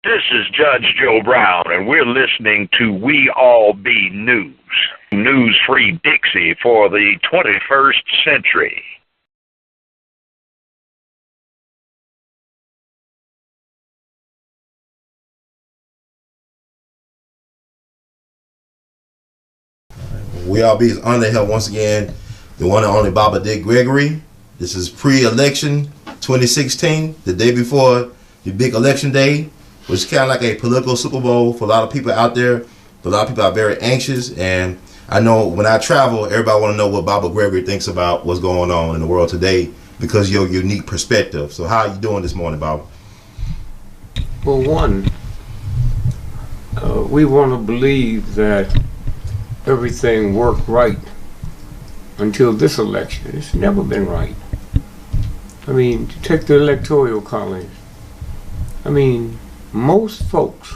This is Judge Joe Brown, and we're listening to We All Be News. News-free Dixie for the 21st century. We All Be is under help once again, the one and only Baba GREgory. This is pre-election 2016, the day before the big election day, which is kind of like a political Super Bowl for a lot of people out there. A lot of people are very anxious, and I know when I travel, everybody want to know what Baba GREgory thinks about what's going on in the world today because of your unique perspective. So how are you doing this morning, Baba? Well, one, we want to believe that everything worked right until this election. It's never been right. I mean, to take the Electoral College, I mean, most folks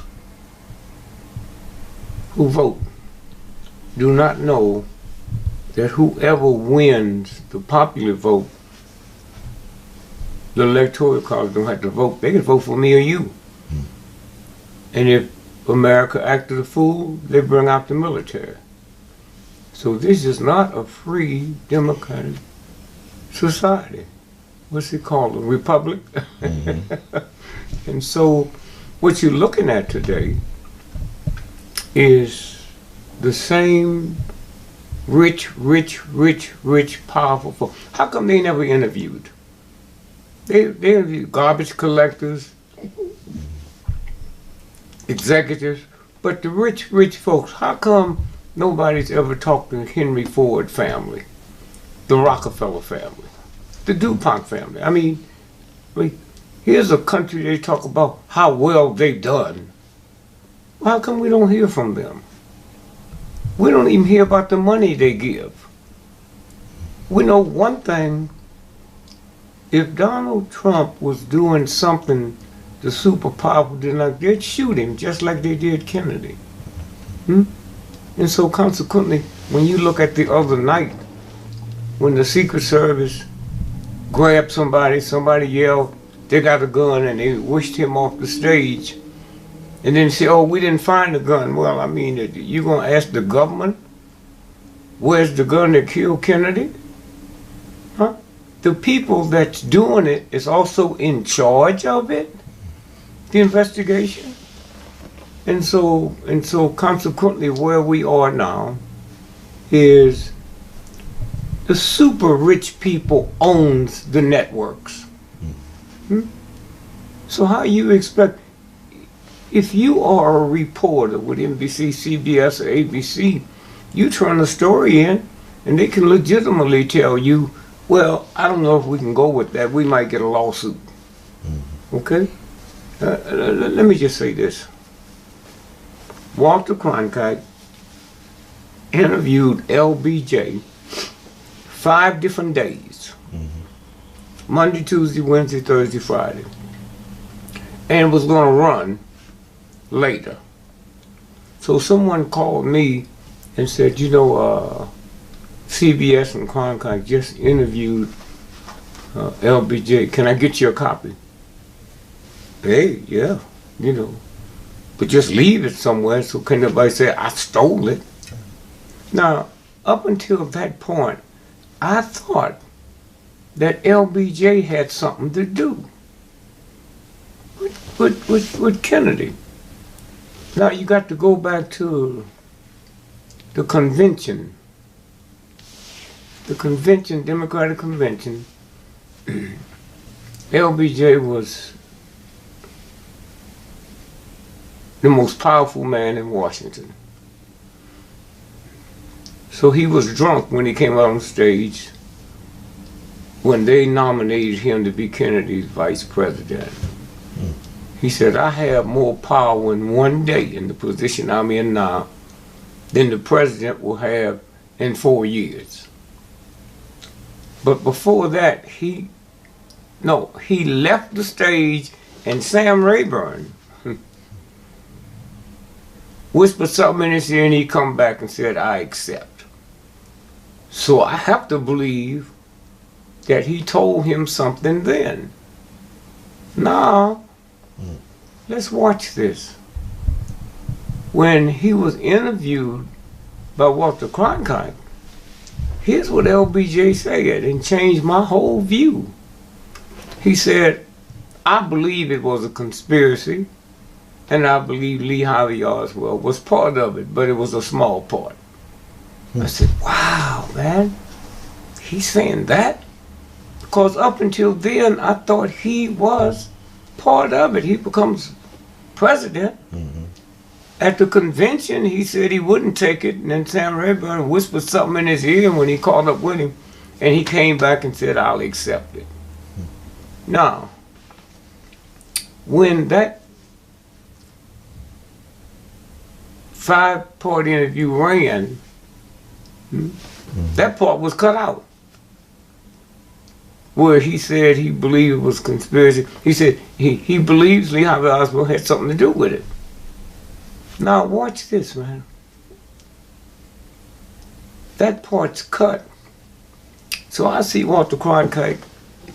who vote do not know that whoever wins the popular vote, the Electoral College don't have to vote. They can vote for me or you. And if America acted a fool, they bring out the military. So this is not a free democratic society. What's it called? A republic? And so what you're looking at today is the same rich, powerful folk. How come they never interviewed? They interviewed garbage collectors, executives, but the rich folks, how come nobody's ever talked to the Henry Ford family, the Rockefeller family, the DuPont family? I mean, here's a country they talk about how well they've done. Well, how come we don't hear from them? We don't even hear about the money they give. We know one thing, if Donald Trump was doing something the super powerful did not, they'd shoot him just like they did Kennedy. And so consequently, when you look at the other night, when the Secret Service grabbed somebody yelled, they got a gun, and they wished him off the stage, and then say, oh, we didn't find the gun. Well, I mean, you gonna ask the government, where's the gun that killed Kennedy? Huh? The people that's doing it is also in charge of it, the investigation. And so consequently where we are now is the super rich people owns the networks. So how you expect, if you are a reporter with NBC, CBS, or ABC, you turn a story in and they can legitimately tell you, well, I don't know if we can go with that, we might get a lawsuit. Okay? Let me just say this. Walter Cronkite interviewed LBJ 5 different days. Monday, Tuesday, Wednesday, Thursday, Friday. And was going to run later. So someone called me and said, you know, CBS and Cronkite just interviewed LBJ. Can I get you a copy? Hey, yeah, you know. But just leave it somewhere so can nobody say I stole it. Now, up until that point, I thought that LBJ had something to do with Kennedy. Now you got to go back to the convention. The convention, Democratic Convention. LBJ was the most powerful man in Washington. So he was drunk when he came out on stage when they nominated him to be Kennedy's vice president. He said, I have more power in one day in the position I'm in now than the president will have in 4 years. But before that, he left the stage and Sam Rayburn whispered something in his ear and he come back and said, I accept. So I have to believe that he told him something then. Now, let's watch this. When he was interviewed by Walter Cronkite, here's what LBJ said and changed my whole view. He said, I believe it was a conspiracy, and I believe Lee Harvey Oswald was part of it, but it was a small part. I said, wow, man, he's saying that? Because up until then, I thought he was part of it. He becomes president. At the convention, he said he wouldn't take it, and then Sam Rayburn whispered something in his ear when he caught up with him, and he came back and said, I'll accept it. Now, when that 5-part interview ran, that part was cut out, where he said he believed it was conspiracy. He said he believes Lee Harvey Oswald had something to do with it. Now watch this, man. That part's cut. So I see Walter Cronkite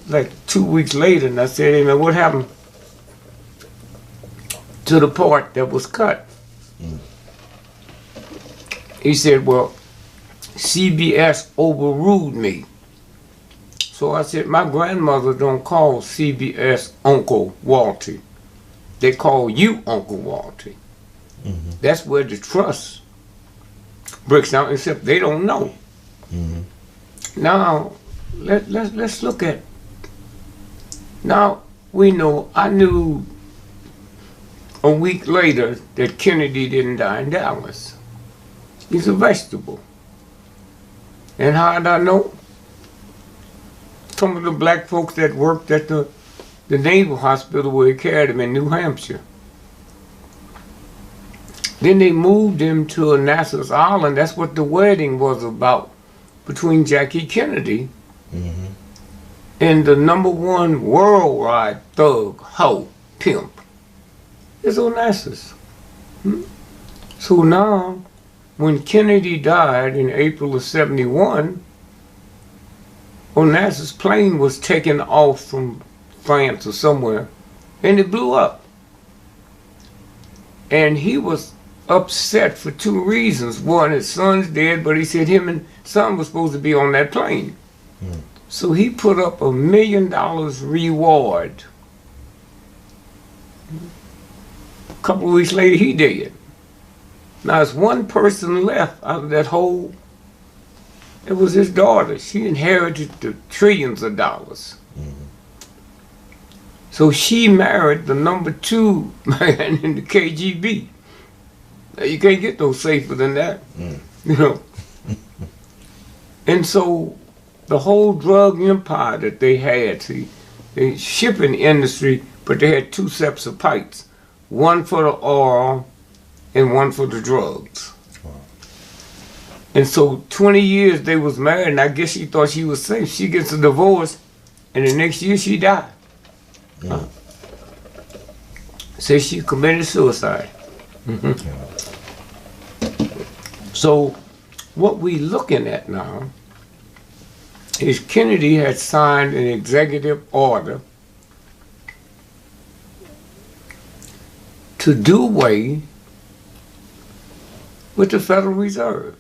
like 2 weeks later, and I said, hey man, what happened to the part that was cut? He said, well, CBS overruled me. So I said, my grandmother don't call CBS Uncle Walty. They call you Uncle Walty. That's where the trust breaks down, except they don't know. Now, let's look at, now we know, I knew a week later that Kennedy didn't die in Dallas. He's a vegetable. And how did I know? Some of the black folks that worked at the Naval Hospital where he carried him in New Hampshire. Then they moved him to Nassau's Island. That's what the wedding was about, between Jackie Kennedy and the #1 worldwide thug, hoe, pimp. It's Onassis. So now, when Kennedy died in April of '71, Onassis' plane was taken off from France or somewhere, and it blew up. And he was upset for 2 reasons. One, his son's dead, but he said him and son was supposed to be on that plane. So he put up $1 million reward. A couple of weeks later, he did. Now, there's one person left out of that whole, it was his daughter. She inherited the trillions of dollars. So she married the #2 man in the KGB. Now, you can't get no safer than that, you know. And so the whole drug empire that they had, see, the shipping industry, but they had 2 sets of pipes, one for the oil and one for the drugs. And so 20 years they was married, and I guess she thought she was safe. She gets a divorce, and the next year she died. Says she committed suicide. So what we looking at now is Kennedy had signed an executive order to do away with the Federal Reserve.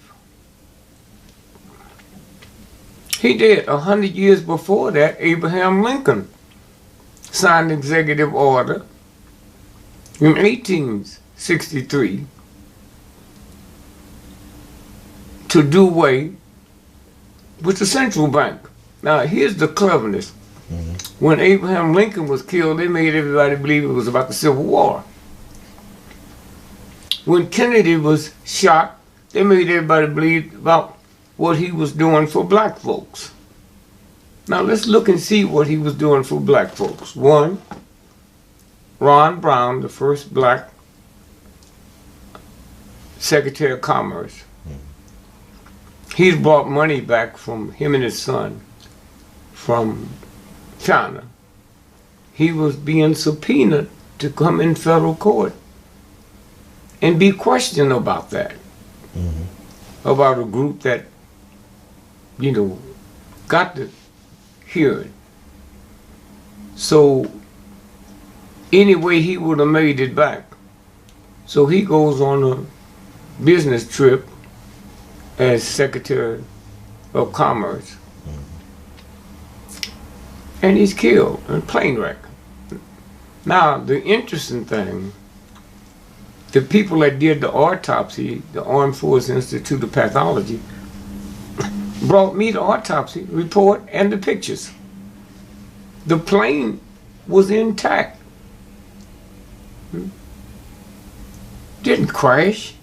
He did. 100 years before that, Abraham Lincoln signed an executive order in 1863 to do away with the central bank. Now, here's the cleverness. When Abraham Lincoln was killed, they made everybody believe it was about the Civil War. When Kennedy was shot, they made everybody believe about what he was doing for black folks. Now, let's look and see what he was doing for black folks. One, Ron Brown, the first black Secretary of Commerce. He's brought money back from him and his son from China. He was being subpoenaed to come in federal court and be questioned about that. About a group that, you know, got the hearing. So any way he would have made it back. So he goes on a business trip as Secretary of Commerce. And he's killed in a plane wreck. Now, the interesting thing, the people that did the autopsy, the Armed Forces Institute of Pathology, brought me the autopsy report and the pictures. The plane was intact. Didn't crash.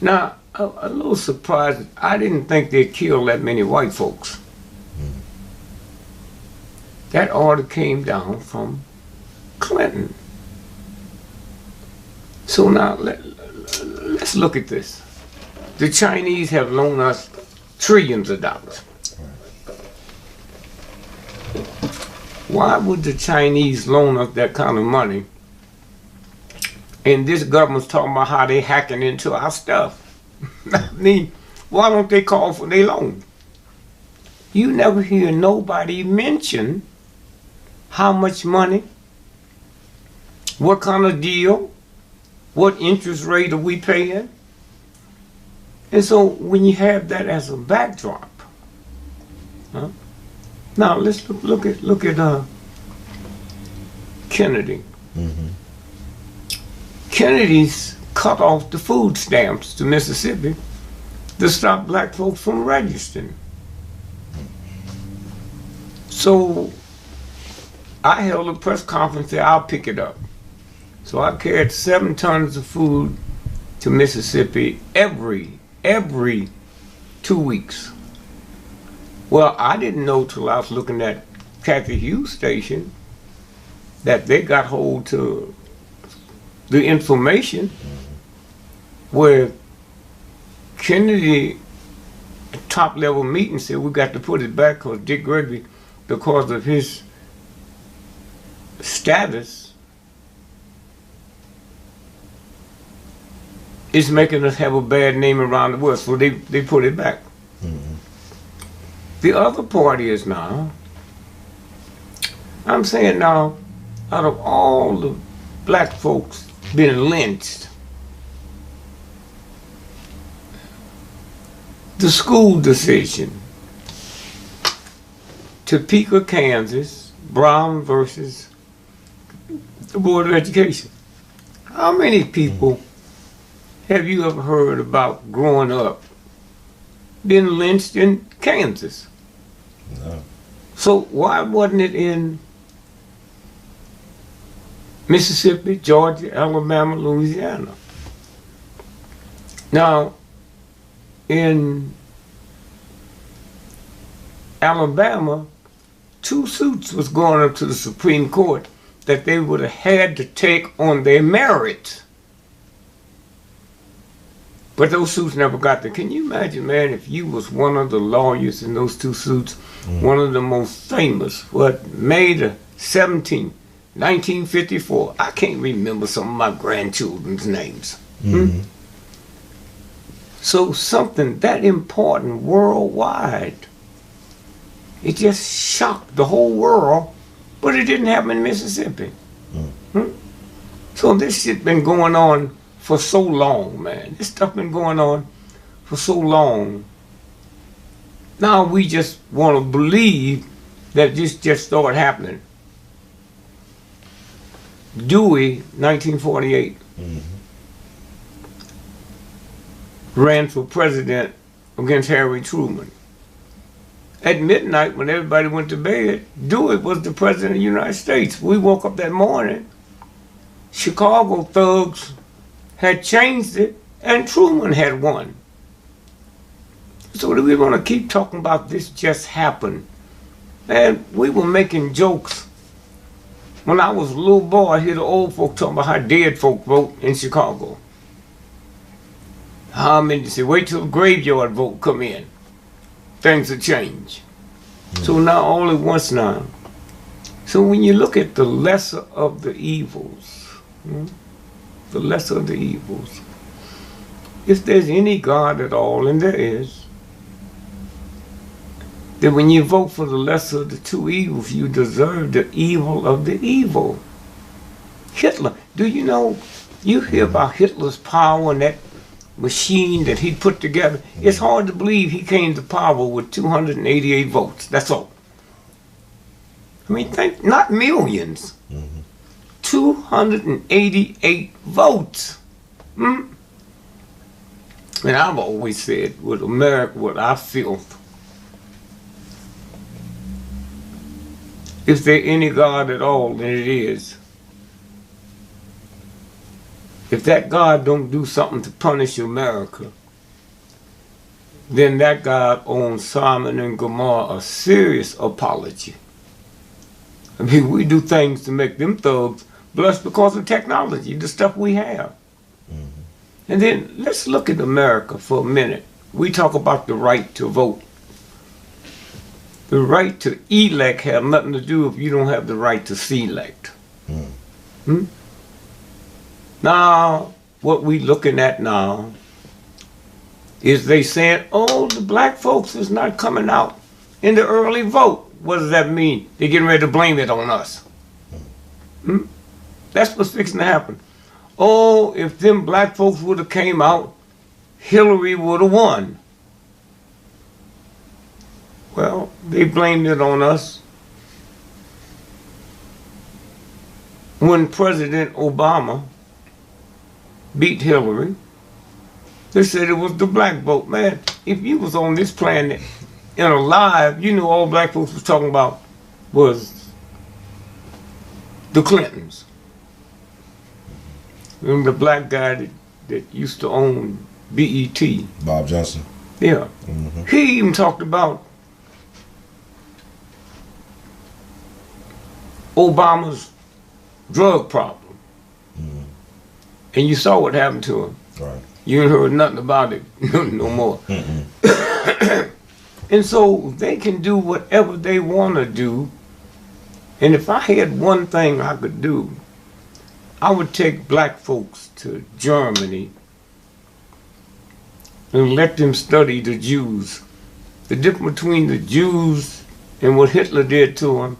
Now, a little surprised, I didn't think they'd kill that many white folks. That order came down from Clinton. So now, let's look at this. The Chinese have loaned us trillions of dollars. Why would the Chinese loan us that kind of money? And this government's talking about how they hacking into our stuff. I mean, why don't they call for their loan? You never hear nobody mention how much money, what kind of deal, what interest rate are we paying? And so when you have that as a backdrop, now let's look at Kennedy. Kennedy's cut off the food stamps to Mississippi to stop black folks from registering. So I held a press conference there, I'll pick it up. So I carried 7 tons of food to Mississippi every 2 weeks. Well, I didn't know till I was looking at Kathy Hughes' station that they got hold to the information where Kennedy top level meeting said we got to put it back because Dick Gregory, because of his status, is making us have a bad name around the world. So they put it back. The other party is now, I'm saying now, out of all the black folks been lynched, the school decision, Topeka, Kansas, Brown versus the Board of Education. How many people have you ever heard about growing up being lynched in Kansas? No. So why wasn't it in Mississippi, Georgia, Alabama, Louisiana? Now, in Alabama, 2 suits was going up to the Supreme Court that they would have had to take on their merit. But those suits never got there. Can you imagine, man, if you was one of the lawyers in those 2 suits, one of the most famous, May the 17th, 1954. I can't remember some of my grandchildren's names. So something that important worldwide, it just shocked the whole world, but it didn't happen in Mississippi. So this shit been going on for so long, man. This stuff been going on for so long. Now we just want to believe that this just started happening. Dewey, 1948, ran for president against Harry Truman. At midnight, when everybody went to bed, Dewey was the president of the United States. We woke up that morning, Chicago thugs had changed it, and Truman had won. So do we want to keep talking about this just happened? And we were making jokes. When I was a little boy, I hear the old folk talking about how dead folk vote in Chicago. How many say, wait till the graveyard vote come in. Things will change. So now all at once now. So when you look at the lesser of the evils, the lesser of the evils, if there's any God at all, and there is, that when you vote for the lesser of the 2 evils, you deserve the evil of the evil. Hitler, do you know, you hear about Hitler's power and that machine that he put together. It's hard to believe he came to power with 288 votes. That's all. I mean, think, not millions. 288 votes. And I've always said, with America, what I feel, if there any God at all, then it is. If that God don't do something to punish America, then that God owes Simon and Gomorrah a serious apology. I mean, we do things to make them thugs blush because of technology, the stuff we have. And then let's look at America for a minute. We talk about the right to vote. The right to elect has nothing to do if you don't have the right to select. Now, what we looking at now is they saying, oh, the black folks is not coming out in the early vote. What does that mean? They're getting ready to blame it on us. That's what's fixing to happen. Oh, if them black folks would have came out, Hillary would have won. Well, they blamed it on us. When President Obama beat Hillary, they said it was the black vote. Man, if you was on this planet and alive, you knew all black folks was talking about was the Clintons. Remember the black guy that used to own BET? Bob Johnson. Yeah. He even talked about Obama's drug problem. And you saw what happened to him. Right. You ain't heard nothing about it no more. And so they can do whatever they want to do. And if I had one thing I could do, I would take black folks to Germany and let them study the Jews. The difference between the Jews and what Hitler did to them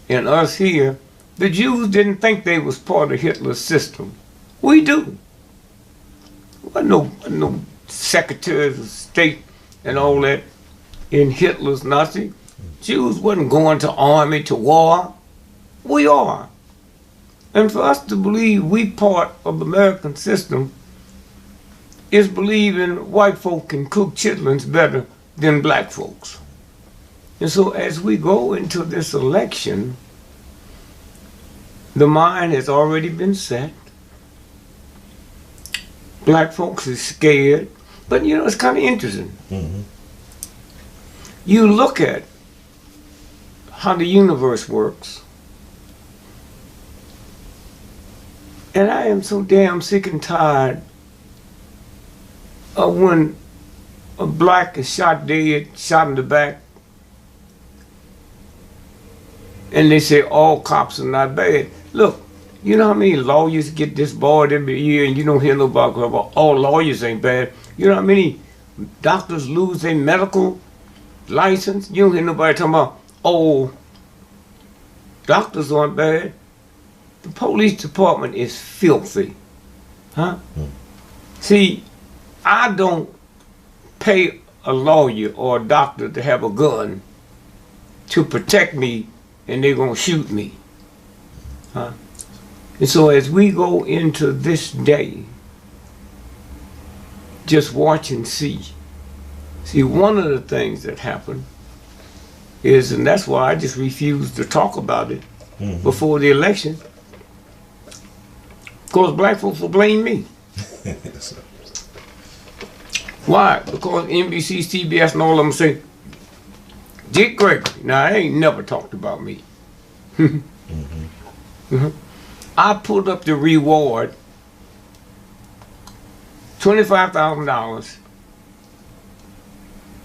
and us here, the Jews didn't think they was part of Hitler's system. We do. Wasn't no secretaries of state and all that in Hitler's Nazi. Jews wasn't going to army to war. We are. And for us to believe we part of the American system is believing white folk can cook chitlins better than black folks. And so as we go into this election, the mind has already been set. Black folks is scared. But you know, it's kind of interesting. You look at how the universe works, and I am so damn sick and tired of when a black is shot dead, shot in the back, and they say all cops are not bad. Look, you know how many lawyers get disbarred every year and you don't hear nobody about all lawyers ain't bad. You know how many doctors lose their medical license? You don't hear nobody talking about, oh, doctors aren't bad. The police department is filthy. See, I don't pay a lawyer or a doctor to have a gun to protect me and they're going to shoot me. And so as we go into this day, just watch and see. See, one of the things that happened is, and that's why I just refuse to talk about it before the election, because black folks will blame me. Why? Because NBC, CBS, and all of them say, GREgory. Now, I ain't never talked about me. I put up the reward, $25,000,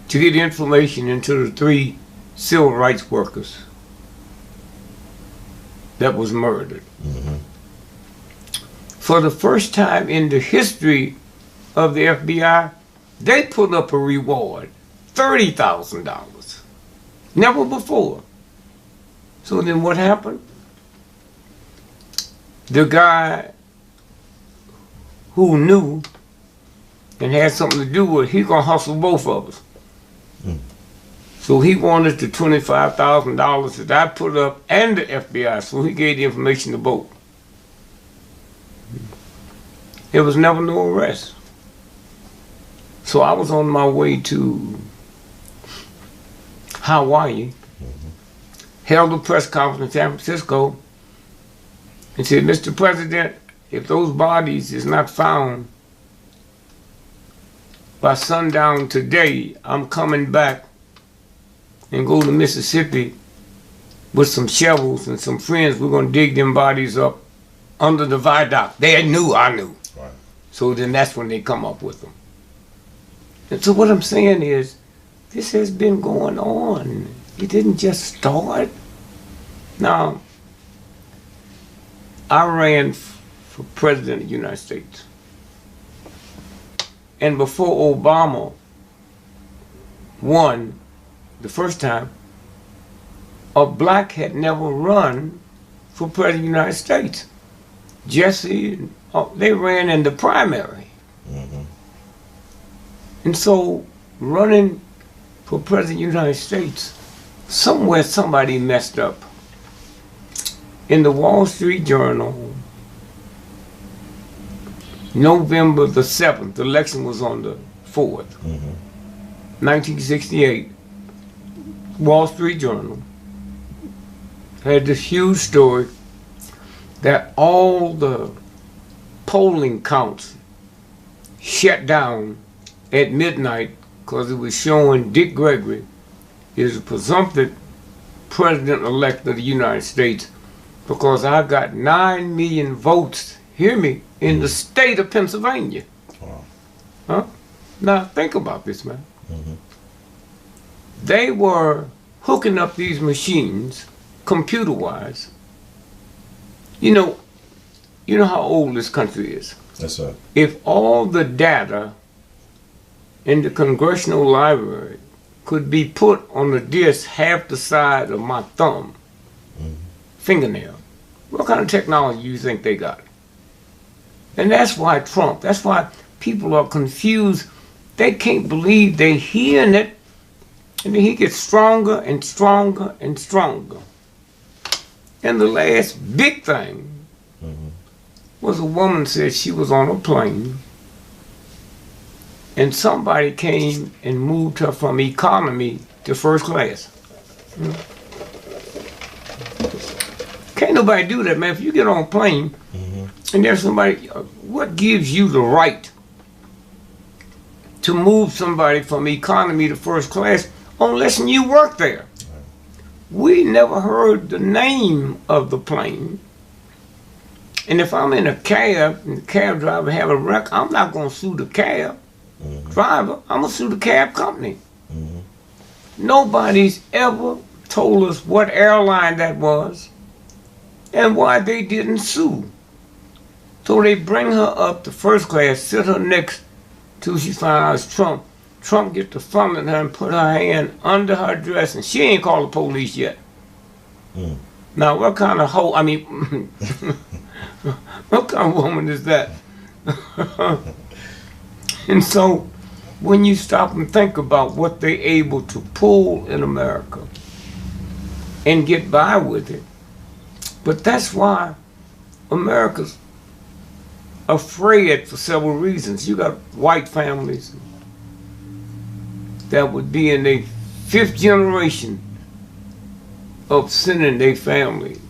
to get information into the 3 civil rights workers that was murdered. For the first time in the history of the FBI, they put up a reward, $30,000. Never before. So then what happened? the guy who knew and had something to do with it, he gonna hustle both of us. So he wanted the $25,000 that I put up and the FBI, so he gave the information to both. There was never no arrest. So I was on my way to Hawaii, held a press conference in San Francisco, and said, Mr. President, if those bodies is not found by sundown today, I'm coming back and go to Mississippi with some shovels and some friends. We're gonna dig them bodies up under the viaduct. They knew, I knew. Right. So then that's when they come up with them. And so what I'm saying is, this has been going on. It didn't just start. Now, I ran for president of the United States. And before Obama won the first time, a black had never run for president of the United States. Jesse, they ran in the primary. And so running for president of the United States, somewhere somebody messed up. In the Wall Street Journal, November the 7th, the election was on the 4th, 1968, Wall Street Journal had this huge story that all the polling counts shut down at midnight because it was showing Dick Gregory is a presumptive president-elect of the United States because I got 9 million votes, hear me, in the state of Pennsylvania. Wow. Huh? Now think about this, man. They were hooking up these machines, computer-wise. You know how old this country is. Yes, sir. If all the data in the Congressional Library could be put on a disc half the size of my thumb, fingernail, what kind of technology do you think they got? And that's why Trump, that's why people are confused. They can't believe they're hearing it, and then he gets stronger and stronger and stronger. And the last big thing was a woman said she was on a plane and somebody came and moved her from economy to first class. Can't nobody do that, man. If you get on a plane and there's somebody, what gives you the right to move somebody from economy to first class unless you work there? We never heard the name of the plane. And if I'm in a cab and the cab driver have a wreck, I'm not going to sue the cab driver. I'm going to sue the cab company. Nobody's ever told us what airline that was and why they didn't sue. So they bring her up to first class, sit her next till she finds out it's Trump. Trump get to fumbling her and put her hand under her dress, and she ain't called the police yet. Now, what kind of hoe, I mean, what kind of woman is that? And so, when you stop and think about what they're able to pull in America and get by with it, but that's why America's afraid for several reasons. You got white families that would be in their 5th generation of sending their family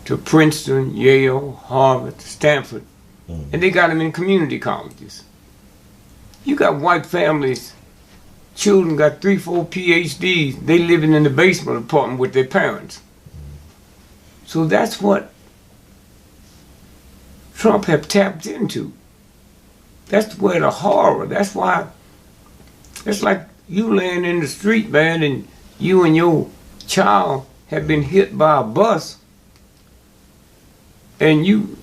to Princeton, Yale, Harvard, Stanford, and they got them in community colleges. You got white families, children got 3, 4 PhDs, they living in the basement apartment with their parents. So that's what Trump have tapped into. That's where the horror, that's why, it's like you laying in the street, man, and you and your child have been hit by a bus, and you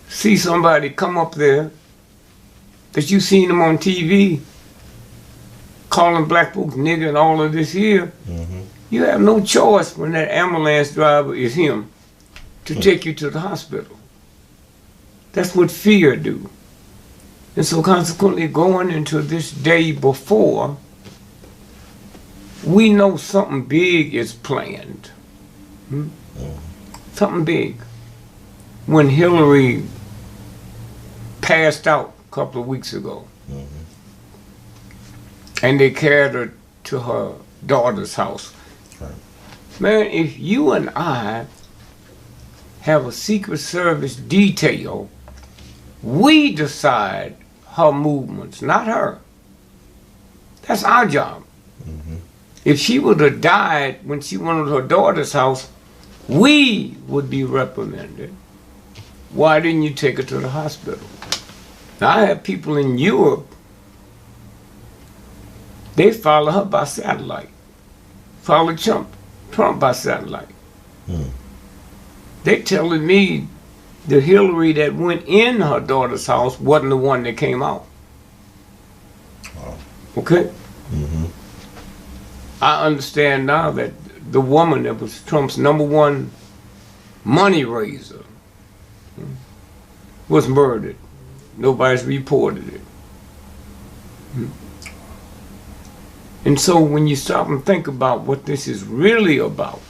see somebody come up there that you seen them on TV calling black folks nigger and all of this here. You have no choice when that ambulance driver is him. to take you to the hospital. That's what fear do. And so consequently, going into this day before, we know something big is planned. Something big. When Hillary passed out a couple of weeks ago, and they carried her to her daughter's house. Right. Man, if you and I have a Secret Service detail, we decide her movements, not her. That's our job. If she would have died when she went to her daughter's house, we would be reprimanded. Why didn't you take her to the hospital? Now, I have people in Europe, they follow her by satellite. Follow Trump by satellite. They telling me the Hillary that went in her daughter's house wasn't the one that came out. Wow. Okay? I understand now that the woman that was Trump's #1 money raiser was murdered. Nobody's reported it. And so when you stop and think about what this is really about,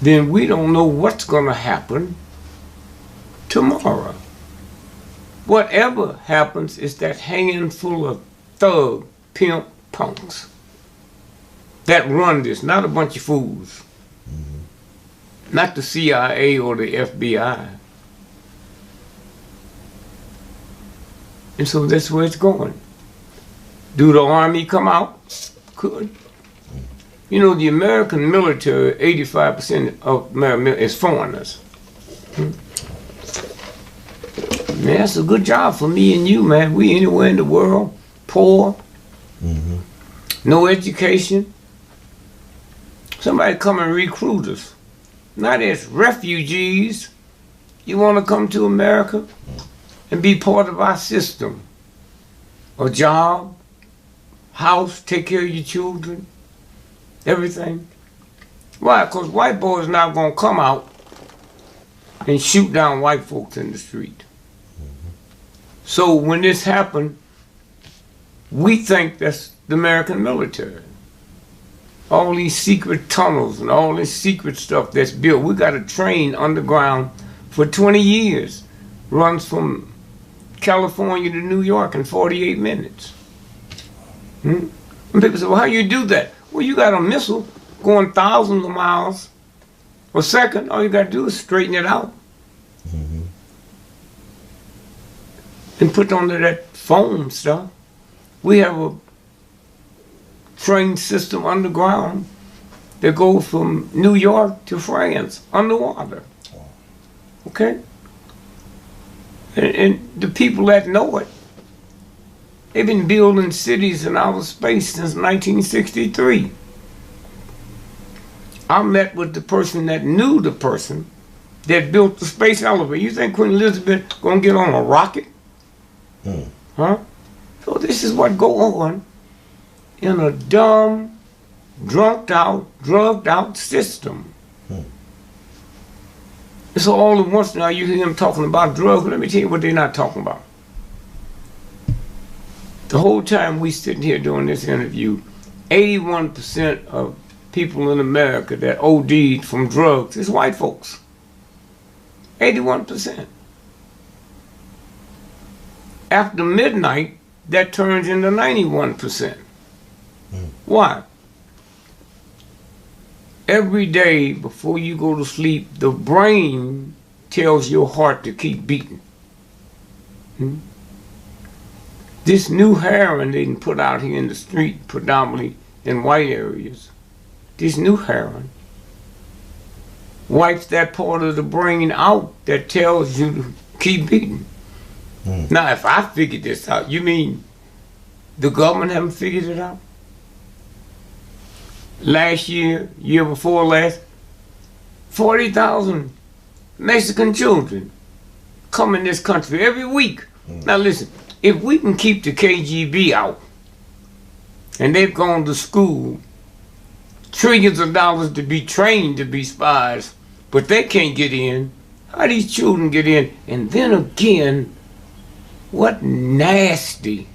then we don't know what's going to happen tomorrow. Whatever happens is that handful of thug, pimp, punks that run this, not a bunch of fools. Not the CIA or the FBI. And so that's where it's going. Do the Army come out? Could. You know, the American military, 85% of American is foreigners. Man, that's a good job for me and you, man. We anywhere in the world, poor, no education. Somebody come and recruit us. Not as refugees. You want to come to America and be part of our system. A job, house, take care of your children, everything. Why? Because white boys not going to come out and shoot down white folks in the street. So when this happened, we think that's the American military. All these secret tunnels and all this secret stuff that's built. We got a train underground for 20 years. Runs from California to New York in 48 minutes. And people say, well, how you do that? Well, you got a missile going thousands of miles a second. All you got to do is straighten it out. And put under that foam stuff. We have a train system underground that goes from New York to France underwater. Okay? And the people that know it, they've been building cities in outer space since 1963. I met with the person that knew the person that built the space elevator. You think Queen Elizabeth gonna get on a rocket? Huh? So this is what go on in a dumb, drugged out system. So all at once now you hear them talking about drugs. Let me tell you what they're not talking about. The whole time we sitting here doing this interview, 81% of people in America that OD'd from drugs is white folks. 81%. After midnight, that turns into 91%. Why? Every day before you go to sleep, the brain tells your heart to keep beating. This new heroin they can put out here in the street, predominantly in white areas, this new heroin wipes that part of the brain out that tells you to keep beating. Now, if I figured this out, you mean the government haven't figured it out? Last year, year before last, 40,000 Mexican children come in this country every week. Now listen, if we can keep the KGB out, and they've gone to school trillions of dollars to be trained to be spies, but they can't get in. How these children get in? And then again, what nasty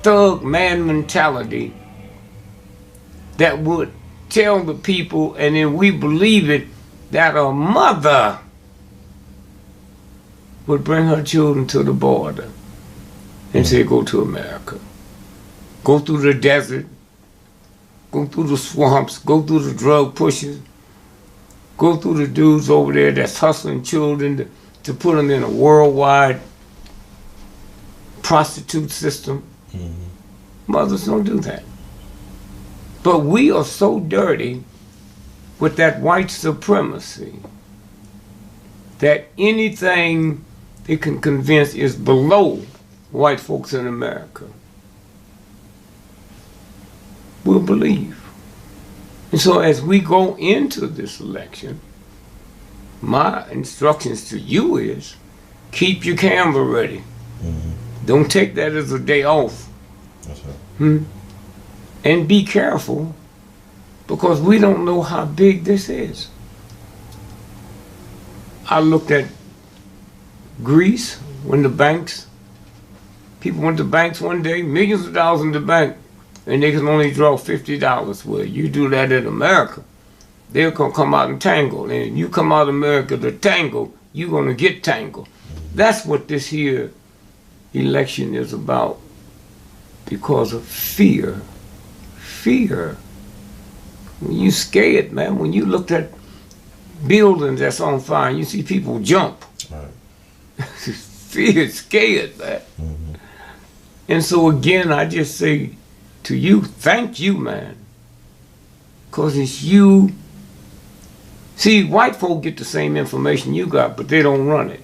thug man mentality that would tell the people, and then we believe it, that a mother would bring her children to the border and say, go to America. Go through the desert, go through the swamps, go through the drug pushers, go through the dudes over there that's hustling children to put them in a worldwide prostitute system. Mothers don't do that. But we are so dirty with that white supremacy that anything they can convince is below white folks in America, we'll believe. And so as we go into this election, my instructions to you is keep your camera ready. Don't take that as a day off. That's right. And be careful, because we don't know how big this is. I looked at Greece when the banks, people went to banks one day, millions of dollars in the bank, and they can only draw $50. Well, you do that in America, they're gonna come out and tangle. And you come out of America to tangle, you're gonna get tangled. That's what this here election is about, because of fear. Fear. When you scared, man, when you looked at buildings that's on fire, you see people jump. Right. Fear, scared, man. And so again, I just say to you, thank you, man. Because it's you. See, white folk get the same information you got, but they don't run it.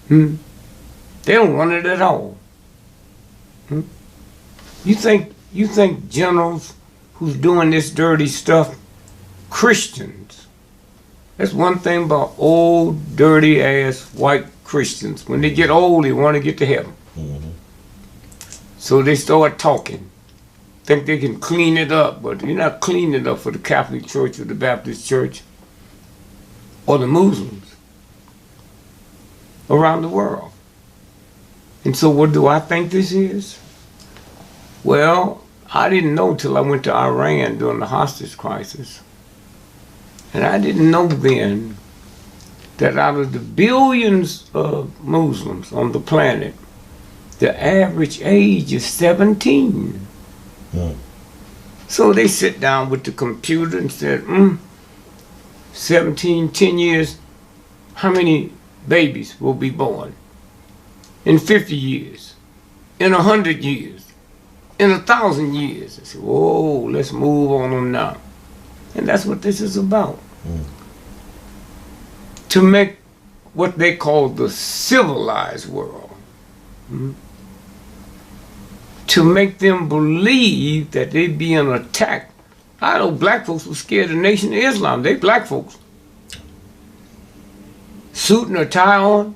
They don't run it at all. You think generals who's doing this dirty stuff, Christians. That's one thing about old, dirty ass white Christians. When they get old, they want to get to heaven. So they start talking. Think they can clean it up, but you're not cleaning it up for the Catholic Church or the Baptist Church or the Muslims around the world. And so what do I think this is? Well, I didn't know till I went to Iran during the hostage crisis. And I didn't know then that out of the billions of Muslims on the planet, the average age is 17. So they sit down with the computer and said, 17, 10 years, how many babies will be born? In 50 years, in 100 years, in 1,000 years. I said, whoa, let's move on them now. And that's what this is about. To make what they call the civilized world, to make them believe that they being attacked. I know black folks were scared of the Nation of Islam. They black folks. Suit and a tie on,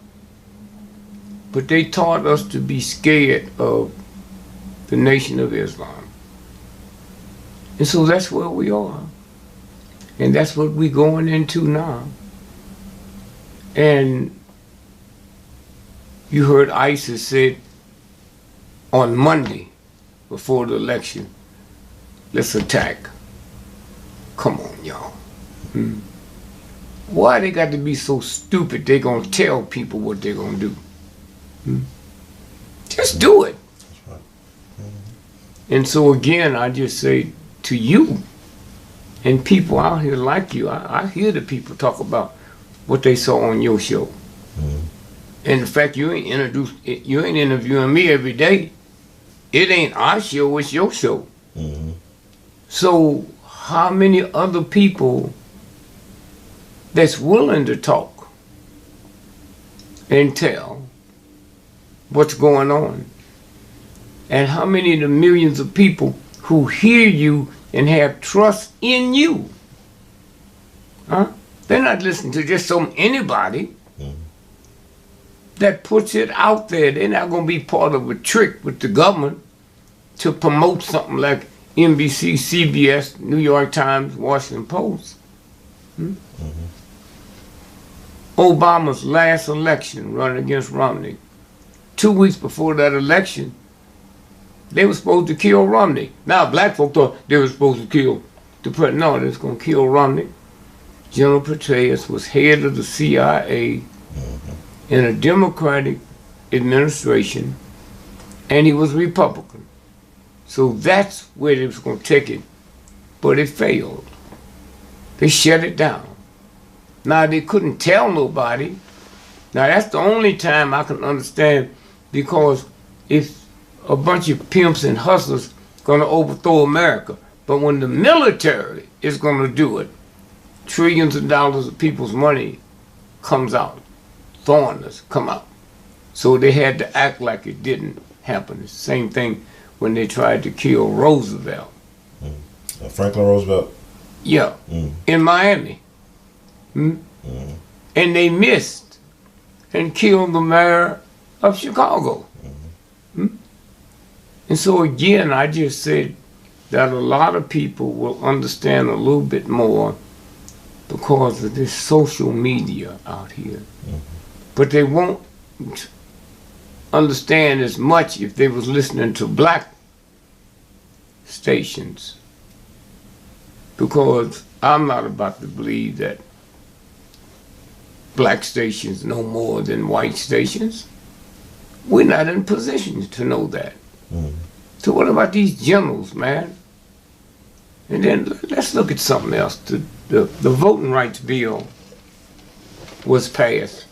but they taught us to be scared of the Nation of Islam. And so that's where we are. And that's what we're going into now. And you heard ISIS said on Monday before the election, let's attack. Come on, y'all. Why they got to be so stupid they gonna tell people what they're gonna do? Just do it. And so again, I just say to you and people out here like you, I hear the people talk about what they saw on your show. And in fact, you ain't interviewing me every day. It ain't our show, it's your show. So how many other people that's willing to talk and tell what's going on? And how many of the millions of people who hear you and have trust in you? They're not listening to just anybody that puts it out there. They're not going to be part of a trick with the government to promote something like NBC, CBS, New York Times, Washington Post. Obama's last election running against Romney. 2 weeks before that election, they were supposed to kill Romney. Now, black folk thought they were supposed to kill the president. No, they was going to kill Romney. General Petraeus was head of the CIA in a Democratic administration, and he was Republican. So that's where they was going to take it, but it failed. They shut it down. Now, they couldn't tell nobody. Now, that's the only time I can understand, because if a bunch of pimps and hustlers going to overthrow America, but when the military is going to do it, trillions of dollars of people's money comes out. Foreigners come out. So they had to act like it didn't happen. It's the same thing when they tried to kill Roosevelt. Franklin Roosevelt? Yeah, in Miami. And they missed and killed the mayor of Chicago. And so again, I just said that a lot of people will understand a little bit more because of this social media out here. But they won't understand as much if they was listening to black stations, because I'm not about to believe that black stations know more than white stations. We're not in position to know that. So what about these generals, man? And then let's look at something else. The voting rights bill was passed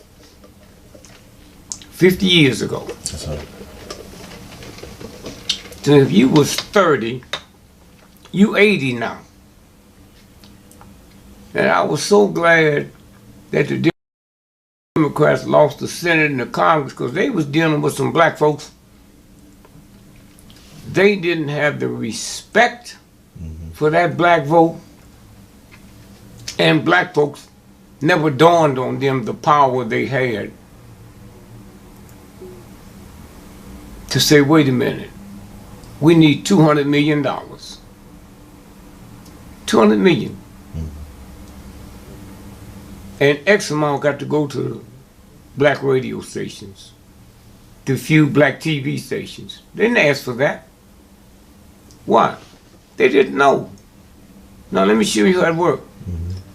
50 years ago. That's right. So if you was 30, you 80 now. And I was so glad that the Democrats lost the Senate and the Congress, because they was dealing with some black folks. They didn't have the respect for that black vote, and black folks never dawned on them the power they had to say, wait a minute, we need $200 million. 200 million. And X amount got to go to black radio stations, to few black TV stations. They didn't ask for that. Why? They didn't know. Now let me show you how it works.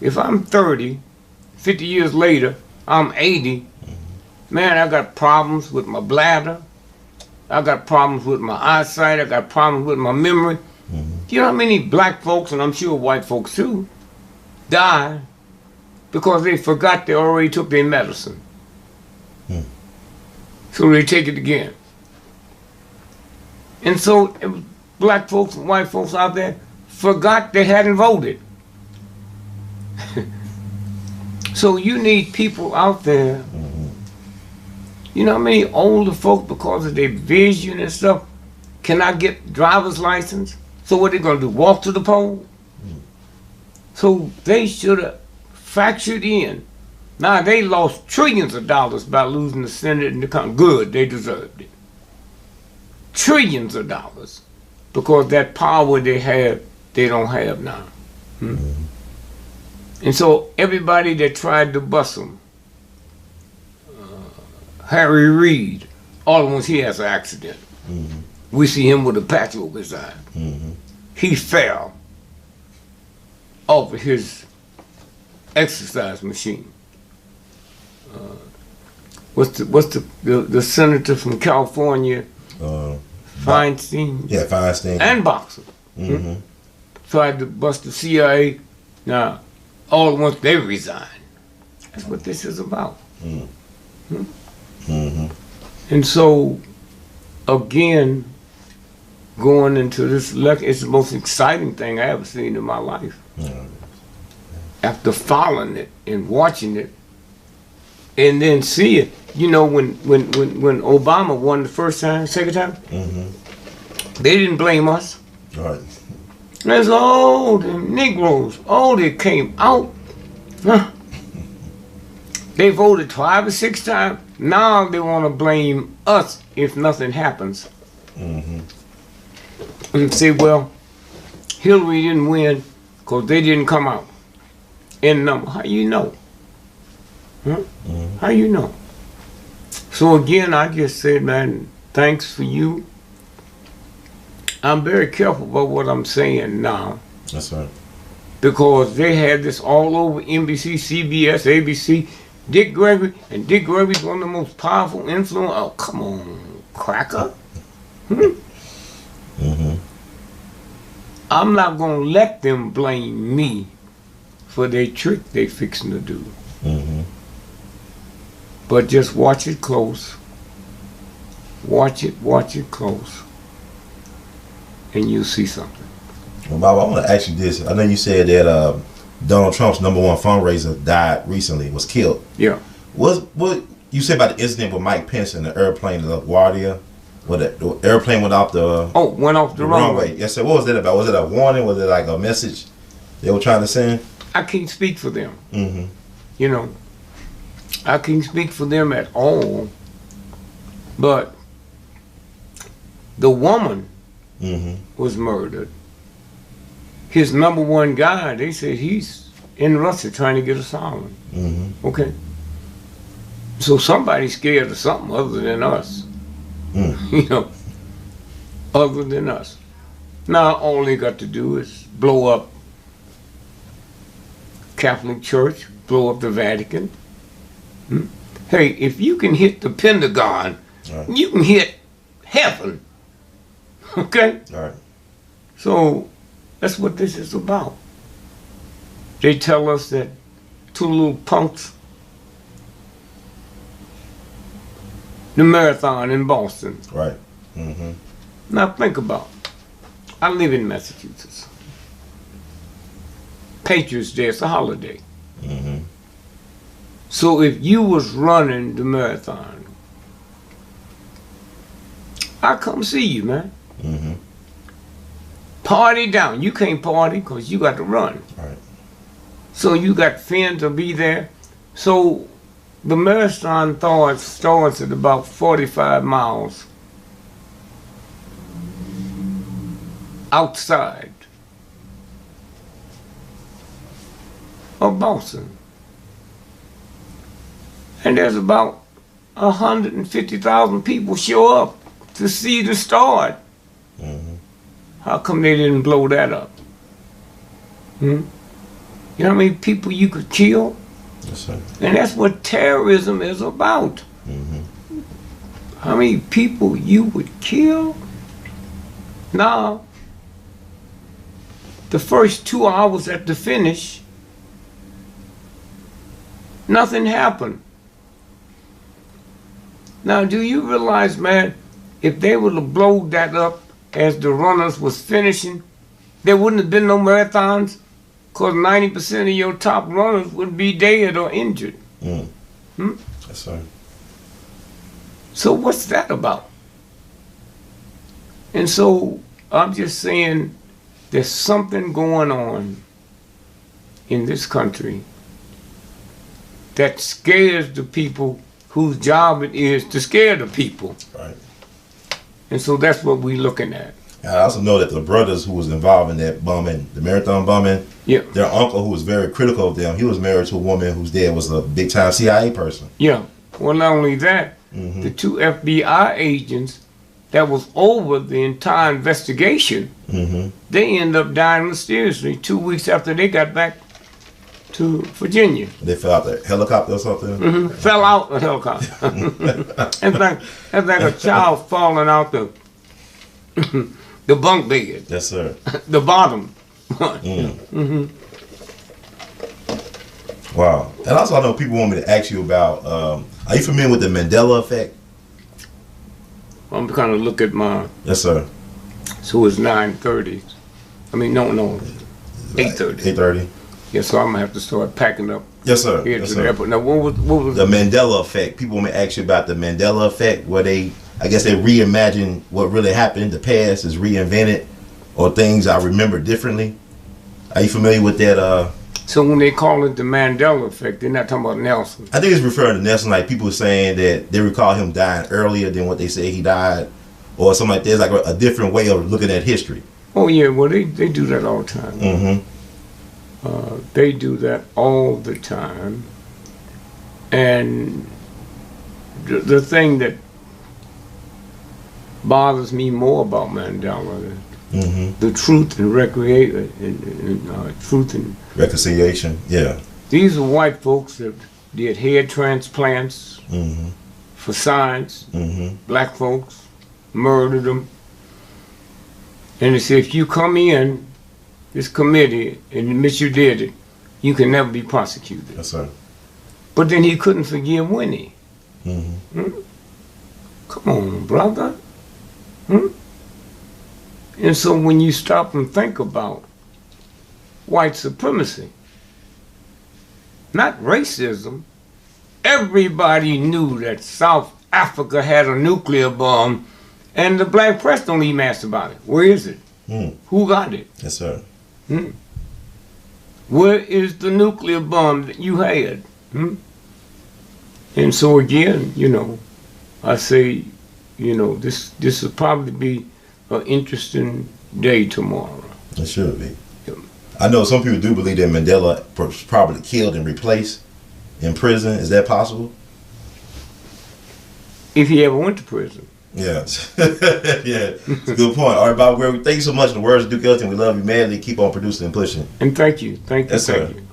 If I'm 30, 50 years later, I'm 80, man, I got problems with my bladder. I got problems with my eyesight. I got problems with my memory. You know how many black folks, and I'm sure white folks too, die because they forgot they already took their medicine. So they take it again. And so black folks and white folks out there forgot they hadn't voted. So you need people out there. You know how many older folk, because of their vision and stuff, cannot get driver's license? So what they gonna do, walk to the poll? So they should have factored in. Now they lost trillions of dollars by losing the Senate and the Congress. Good, they deserved it. Trillions of dollars, because that power they have, they don't have now. And so everybody that tried to bust them, Harry Reid, all at once he has an accident. We see him with a patch over his eye. He fell off of his exercise machine. What's the senator from California? Feinstein. Yeah, Feinstein. And boxer. Tried to bust the CIA. Now, all at once they resign. That's what this is about. And so, again, going into this election, it's the most exciting thing I ever seen in my life. After following it and watching it, and then see it, you know, when Obama won the first time, second time, they didn't blame us. Right. There's all the Negroes, all they came out. They voted 5 or 6 times. Now they want to blame us if nothing happens. And say, well, Hillary didn't win because they didn't come out in number. How you know? Huh? How you know? So again, I just said, man, thanks for you. I'm very careful about what I'm saying now. That's right. Because they had this all over NBC, CBS, ABC. Dick Gregory, and Dick Gregory's one of the most powerful influence. Oh, come on, cracker. I'm not gonna let them blame me for their trick they fixing to do. But just watch it close. Watch it close, and you'll see something. Well, Bob, I want to ask you this. I know you said that Donald Trump's #1 fundraiser died recently, was killed. Yeah. What you said about the incident with Mike Pence and the airplane, the LaGuardia? The airplane went off the went off the runway. Yes, sir. What was that about? Was it a warning? Was it like a message they were trying to send? I can't speak for them. You know, I can't speak for them at all. But the woman was murdered. His #1 guy, they said he's in Russia trying to get asylum. Okay. So somebody's scared of something other than us. You know, other than us. Now all they got to do is blow up Catholic Church, blow up the Vatican. Hey, if you can hit the Pentagon, you can hit heaven. Okay? All right. So that's what this is about. They tell us that two little punks, the marathon in Boston. Right. Now think about it. I live in Massachusetts. Patriots Day, it's a holiday. So if you was running the marathon, I come see you, man. Party down. You can't party because you got to run. Right. So you got friends to be there. So the marathon starts at about 45 miles outside of Boston. And there's about 150,000 people show up to see the start. How come they didn't blow that up? You know how many people you could kill? Yes, sir. And that's what terrorism is about. How many people you would kill? Now, the first 2 hours at the finish, nothing happened. Now, do you realize, man, if they would have blown that up as the runners was finishing, there wouldn't have been no marathons, because 90% of your top runners would be dead or injured. Yes, sir. So what's that about? And so I'm just saying there's something going on in this country that scares the people whose job it is to scare the people. Right. And so that's what we're looking at. I also know that the brothers who was involved in that bombing, the marathon bombing, their uncle, who was very critical of them, he was married to a woman whose dad was a big-time CIA person. Yeah. Well, not only that, the 2 FBI agents that was over the entire investigation, they ended up dying mysteriously 2 weeks after they got back to Virginia. They fell out the helicopter or something? Fell out the helicopter. It's like a child falling out the bunk bed. Yes, sir. The bottom. Wow. And also I know people want me to ask you about, are you familiar with the Mandela effect? I'm trying to look at my... Yes, sir. So it's 9:30. I mean, no, 8:30. 8:30. Yeah, so I'm going to have to start packing up. Yes, sir. Here Yes, to sir. the airport. Now, what was the Mandela effect? People want me to ask you about the Mandela effect, where they reimagine what really happened. The past is reinvented, or things I remember differently. Are you familiar with that? So when they call it the Mandela effect, they're not talking about Nelson. I think it's referring to Nelson. Like people saying that they recall him dying earlier than what they say he died, or something like that. It's like a different way of looking at history. Oh yeah, well they do that all the time. They do that all the time. And the thing that bothers me more about Mandela is the truth and truth and reconciliation. Yeah. These are white folks that did head transplants for science. Black folks murdered them. And they say, if you come in this committee and admit you did it, you can never be prosecuted. Yes, sir. But then he couldn't forgive Winnie. Come on, brother. And so when you stop and think about white supremacy, not racism, everybody knew that South Africa had a nuclear bomb, and the black press don't even ask about it. Where is it? Who got it? Yes, sir. Where is the nuclear bomb that you had? And so again, you know, I say, you know, this will probably be an interesting day tomorrow. It should be. I know some people do believe that Mandela was probably killed and replaced in prison. Is that possible? If he ever went to prison. Yeah. Yeah. It's a good point. All right, Bob, thank you so much. The words of Duke Ellington, we love you madly. Keep on producing and pushing. And thank you. Thank you. Yes, thank sir. you.